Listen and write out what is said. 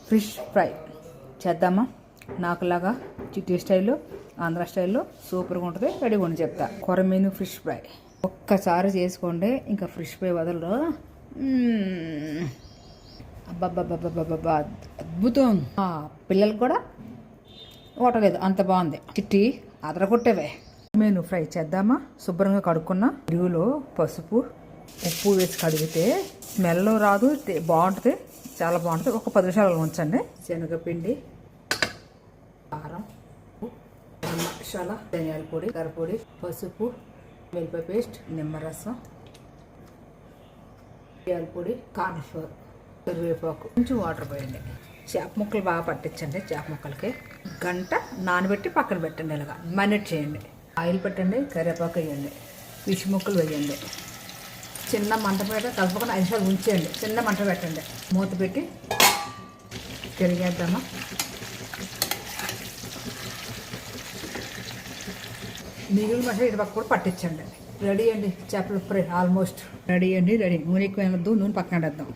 Fish fry చేద్దామా? నాకులాగా చిట్టి స్టైల్లో, ఆంధ్ర స్టైల్లో సూపర్గా ఉంటుంది. రెడీగా ఉండి చెప్తా. కొరమీను ఫిష్ ఫ్రై ఒక్కసారి చేసుకోండి, ఇంకా ఫిష్ ఫ్రై వదలరు. అబ్బబ్బబ్బబ్బబ్బబ్బా, అద్భుతం. పిల్లలకు కూడా ఓటలేదు, అంత బాగుంది. చిట్టి అదరగొట్టేవే. కొరమీను ఫ్రై చేద్దామా? శుభ్రంగా కడుక్కున్న పెరుగులో పసుపు ఉప్పు వేసి కడిగితే స్మెల్ రాదు, బాగుంటుంది, చాలా బాగుంటుంది. ఒక 10 నిమిషాలు ఉంచండి. శనగపిండి, కారం, మసాలా, ధనియాల పొడి, కర్రపొడి, పసుపు, వెల్లిపాయ పేస్ట్, నిమ్మరసం, ధనియాల పొడి, కార్న్ఫ్లోర్, కరివేపాకు, కొంచెం వాటర్ పోయండి. చేప ముక్కలు బాగా పట్టించండి. చేప ముక్కలకి గంట నానబెట్టి పక్కన పెట్టండి. ఇలాగా మ్యారినేట్ చేయండి. ఆయిల్ పెట్టండి, కరివేపాకు వేయండి, ఫిష్ ముక్కలు వేయండి. చిన్న మంట పెట్టి కలపకుండా 5 నిమిషాలు ఉంచేయండి. చిన్న మంట పెట్టండి. మూత పెట్టి తిరిగేద్దామా? మిగిలిన మసాలా ఇటు పక్క కూడా పట్టించండి. రెడీ అండి, చేపల ఫ్రై ఆల్మోస్ట్ రెడీ అండి. రెడీ. నూనె ఎక్కువ వేయద్దు, నూనె పక్కన వేద్దాం.